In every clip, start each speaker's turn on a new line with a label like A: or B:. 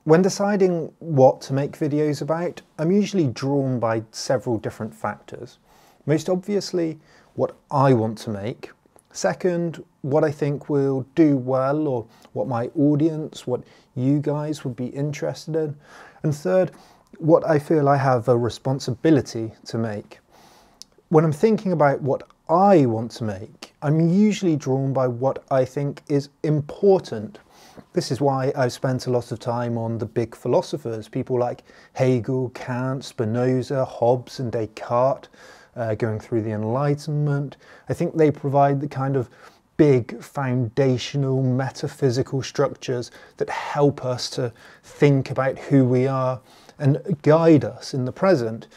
A: When deciding what to make videos about, I'm usually drawn by several different factors. Most obviously, what I want to make. Second, what I think will do well, or what my audience, what you guys would be interested in. And third, what I feel I have a responsibility to make. When I'm thinking about what I want to make, I'm usually drawn by what I think is important. This is why I've spent a lot of time on the big philosophers, people like Hegel, Kant, Spinoza, Hobbes and Descartes, going through the Enlightenment. I think they provide the kind of big foundational metaphysical structures that help us to think about who we are and guide us in the present.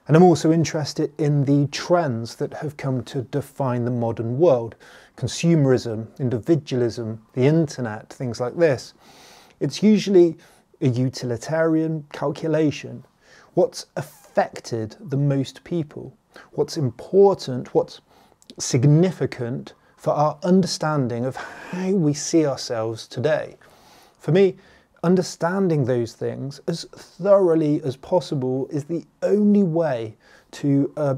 A: And I'm also interested in the trends that have come to define the modern world. Consumerism, individualism, the internet, things like this. It's usually a utilitarian calculation. What's affected the most people? What's important? What's significant for our understanding of how we see ourselves today? For me, understanding those things as thoroughly as possible is the only way to a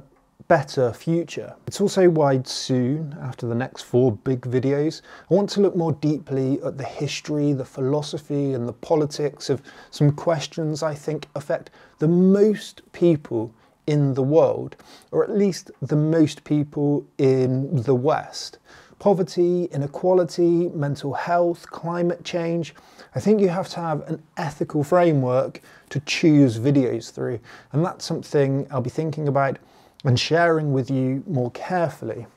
A: better future. It's also why soon, after the next 4 big videos, I want to look more deeply at the history, the philosophy and the politics of some questions I think affect the most people in the world, or at least the most people in the West. Poverty, inequality, mental health, climate change. I think you have to have an ethical framework to choose videos through, and that's something I'll be thinking about and sharing with you more carefully.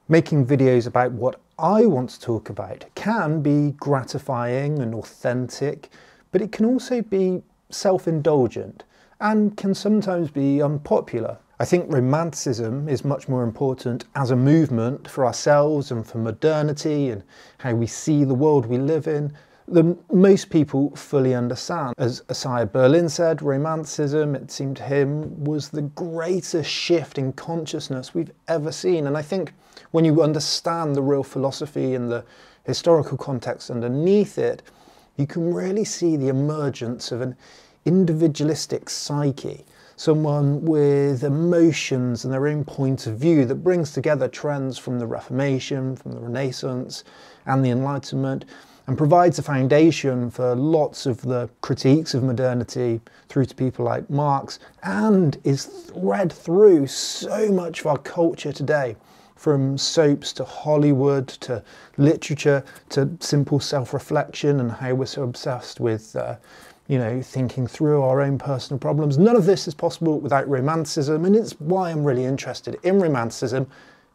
A: Making videos about what I want to talk about can be gratifying and authentic, but it can also be self-indulgent and can sometimes be unpopular. I think Romanticism is much more important as a movement for ourselves and for modernity and how we see the world we live in than most people fully understand. As Isaiah Berlin said, Romanticism, it seemed to him, was the greatest shift in consciousness we've ever seen. And I think when you understand the real philosophy and the historical context underneath it, you can really see the emergence of an individualistic psyche, someone with emotions and their own point of view that brings together trends from the Reformation, from the Renaissance and the Enlightenment, and provides a foundation for lots of the critiques of modernity through to people like Marx, and is thread through so much of our culture today, from soaps to Hollywood to literature to simple self-reflection and how we're so obsessed with thinking through our own personal problems. None of this is possible without Romanticism, and it's why I'm really interested in Romanticism.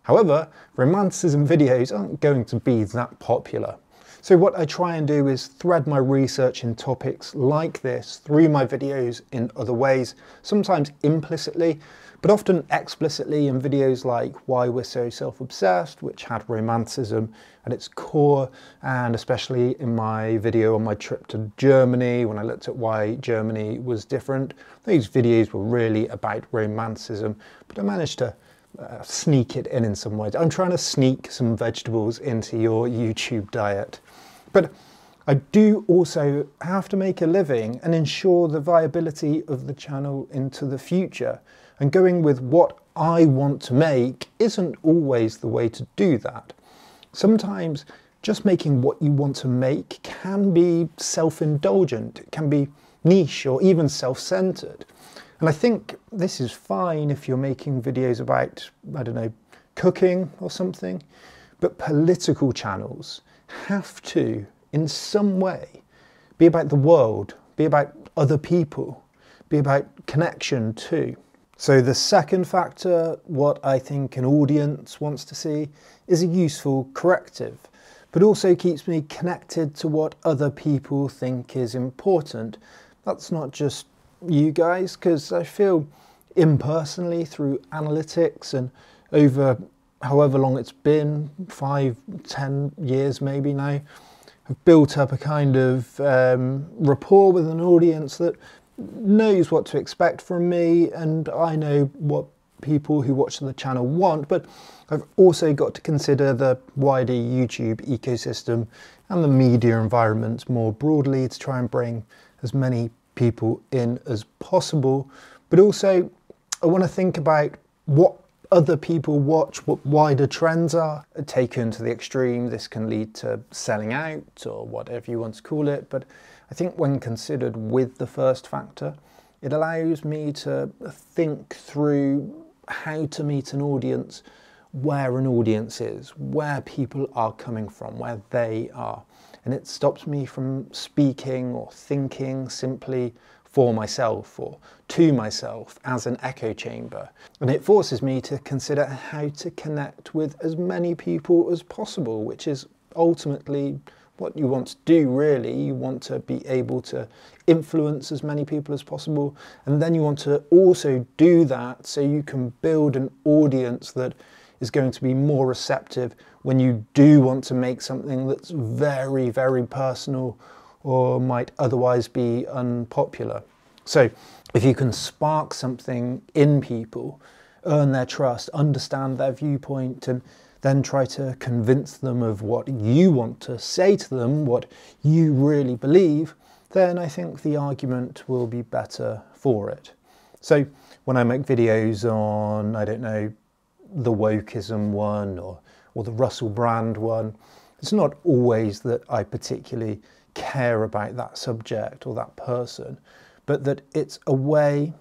A: However, Romanticism videos aren't going to be that popular. So what I try and do is thread my research in topics like this through my videos in other ways, sometimes implicitly, but often explicitly in videos like Why We're So Self-Obsessed, which had Romanticism at its core, and especially in my video on my trip to Germany, when I looked at why Germany was different. These videos were really about Romanticism, but I managed to sneak it in some ways. I'm trying to sneak some vegetables into your YouTube diet. But I do also have to make a living and ensure the viability of the channel into the future. And going with what I want to make isn't always the way to do that. Sometimes just making what you want to make can be self-indulgent, it can be niche or even self-centered. And I think this is fine if you're making videos about, I don't know, cooking or something, but political channels have to, in some way, be about the world, be about other people, be about connection too. So the second factor, what I think an audience wants to see, is a useful corrective, but also keeps me connected to what other people think is important. That's not just you guys, because I feel impersonally through analytics and over however long it's been, 5, 10 years maybe now, I've built up a kind of rapport with an audience that knows what to expect from me, and I know what people who watch the channel want, but I've also got to consider the wider YouTube ecosystem and the media environment more broadly to try and bring as many people in as possible. But also I want to think about what other people watch, what wider trends are. Taken to the extreme, this can lead to selling out or whatever you want to call it, but I think when considered with the first factor, it allows me to think through how to meet an audience, where an audience is, where people are coming from, where they are. And it stops me from speaking or thinking simply for myself or to myself as an echo chamber. And it forces me to consider how to connect with as many people as possible, which is ultimately what you want to do, really. You want to be able to influence as many people as possible, and then you want to also do that so you can build an audience that is going to be more receptive when you do want to make something that's very, very personal or might otherwise be unpopular. So if you can spark something in people, earn their trust, understand their viewpoint, and then try to convince them of what you want to say to them, what you really believe, then I think the argument will be better for it. So when I make videos on, I don't know, the wokeism one or the Russell Brand one, it's not always that I particularly care about that subject or that person, but that it's a way,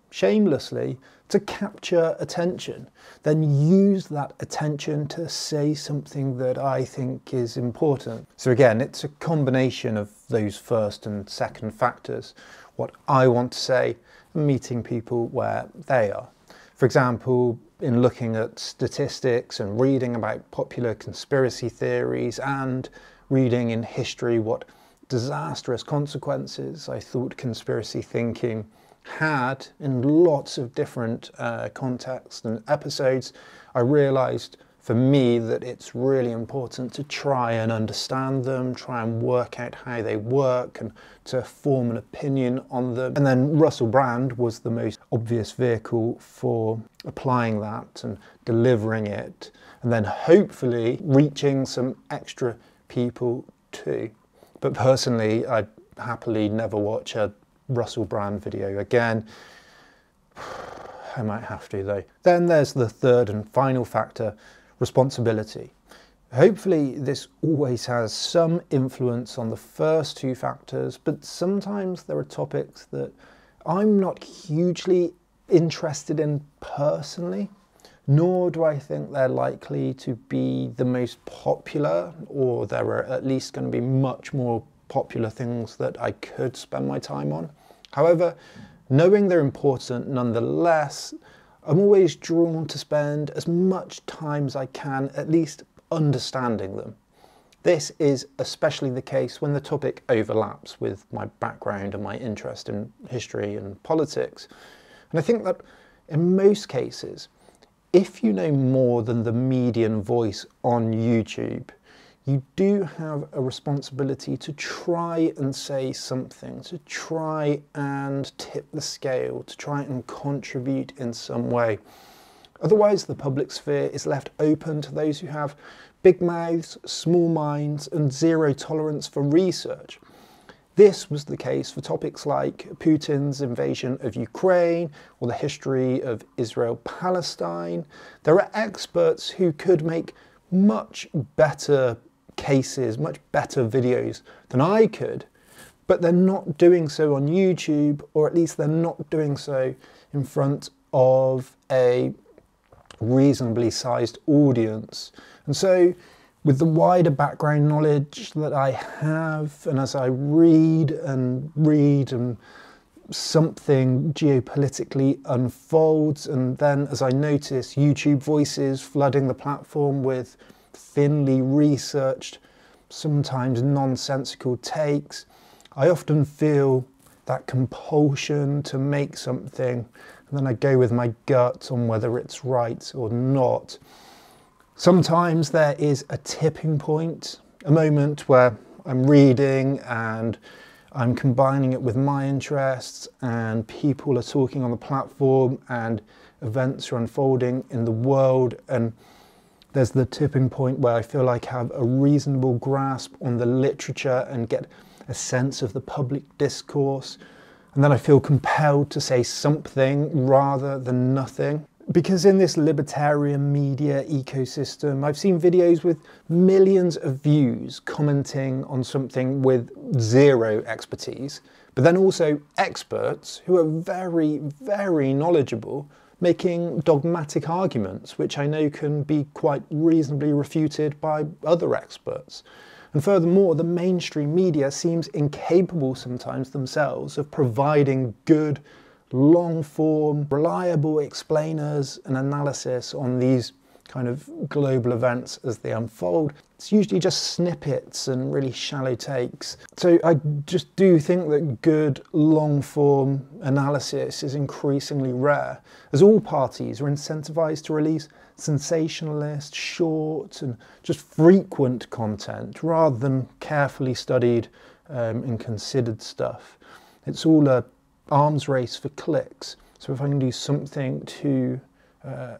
A: shamelessly, to capture attention, then use that attention to say something that I think is important. So again, it's a combination of those first and second factors, what I want to say, and meeting people where they are. For example, in looking at statistics and reading about popular conspiracy theories and reading in history what disastrous consequences I thought conspiracy thinking had in lots of different contexts and episodes, I realised for me that it's really important to try and understand them, try and work out how they work and to form an opinion on them. And then Russell Brand was the most obvious vehicle for applying that and delivering it, and then hopefully reaching some extra people too. But personally, I'd happily never watch a Russell Brand video again. I might have to though. Then there's the third and final factor, responsibility. Hopefully this always has some influence on the first two factors, but sometimes there are topics that I'm not hugely interested in personally, nor do I think they're likely to be the most popular, or there are at least going to be much more popular things that I could spend my time on. However, knowing they're important nonetheless, I'm always drawn to spend as much time as I can at least understanding them. This is especially the case when the topic overlaps with my background and my interest in history and politics. And I think that in most cases, if you know more than the median voice on YouTube, you do have a responsibility to try and say something, to try and tip the scale, to try and contribute in some way. Otherwise, the public sphere is left open to those who have big mouths, small minds, and zero tolerance for research. This was the case for topics like Putin's invasion of Ukraine or the history of Israel-Palestine. There are experts who could make much better cases, much better videos than I could, but they're not doing so on YouTube, or at least they're not doing so in front of a reasonably sized audience. And so with the wider background knowledge that I have, and as I read and something geopolitically unfolds, and then as I notice YouTube voices flooding the platform with thinly researched, sometimes nonsensical takes, I often feel that compulsion to make something, and then I go with my gut on whether it's right or not. Sometimes there is a tipping point, a moment where I'm reading and I'm combining it with my interests, and people are talking on the platform and events are unfolding in the world, and There's the tipping point where I feel like I have a reasonable grasp on the literature and get a sense of the public discourse. And then I feel compelled to say something rather than nothing. Because in this libertarian media ecosystem, I've seen videos with millions of views commenting on something with zero expertise, but then also experts who are very, very knowledgeable, making dogmatic arguments, which I know can be quite reasonably refuted by other experts. And furthermore, the mainstream media seems incapable sometimes themselves of providing good, long-form, reliable explainers and analysis on these kind of global events as they unfold. It's usually just snippets and really shallow takes. So I just do think that good, long-form analysis is increasingly rare, as all parties are incentivized to release sensationalist, short and just frequent content rather than carefully studied and considered stuff. It's all a arms race for clicks. So if I can do something to,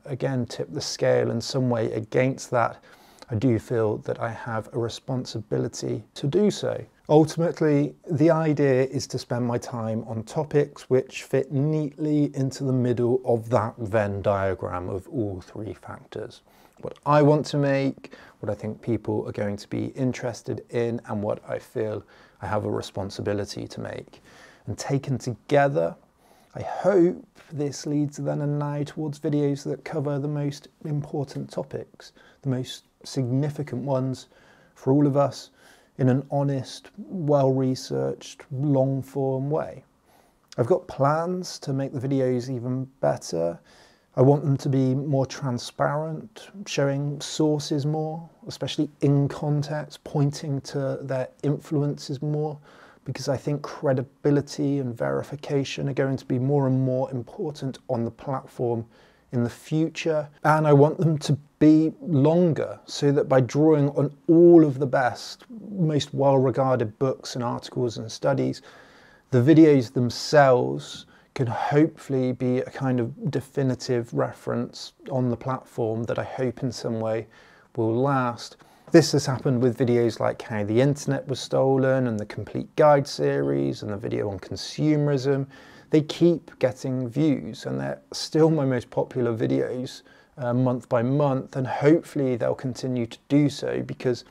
A: again, tip the scale in some way against that, I do feel that I have a responsibility to do so. Ultimately, the idea is to spend my time on topics which fit neatly into the middle of that Venn diagram of all three factors. What I want to make, what I think people are going to be interested in, and what I feel I have a responsibility to make. And taken together, I hope this leads then and now towards videos that cover the most important topics, the most significant ones for all of us in an honest, well-researched, long-form way. I've got plans to make the videos even better. I want them to be more transparent, showing sources more, especially in context, pointing to their influences more, because I think credibility and verification are going to be more and more important on the platform in the future. And I want them to be longer, so that by drawing on all of the best, most well-regarded books and articles and studies, the videos themselves can hopefully be a kind of definitive reference on the platform that I hope in some way will last. This has happened with videos like how the internet was stolen and the Complete Guide series and the video on consumerism. They keep getting views and they're still my most popular videos month by month, and hopefully they'll continue to do so because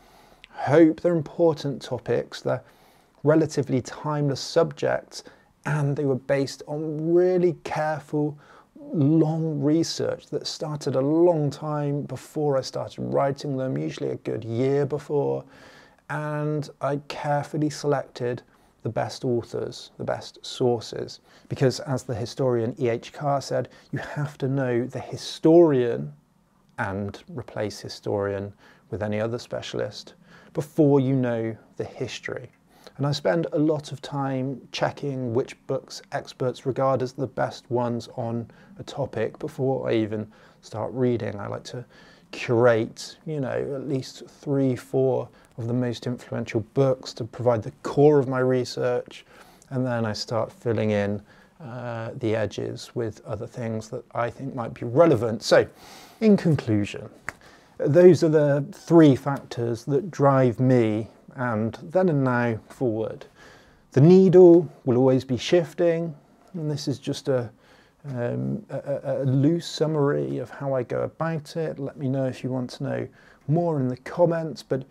A: I hope they're important topics, they're relatively timeless subjects, and they were based on really careful, long research that started a long time before I started writing them, usually a good year before, and I carefully selected the best authors, the best sources, because as the historian E.H. Carr said, you have to know the historian and replace historian with any other specialist before you know the history. And I spend a lot of time checking which books experts regard as the best ones on a topic before I even start reading. I like to curate, at least 3-4 of the most influential books to provide the core of my research, and then I start filling in the edges with other things that I think might be relevant. So, in conclusion, those are the three factors that drive me and then and now forward. The needle will always be shifting, and this is just a loose summary of how I go about it. Let me know if you want to know more in the comments, but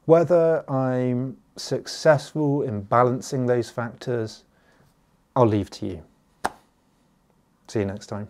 A: whether I'm successful in balancing those factors, I'll leave to you. See you next time.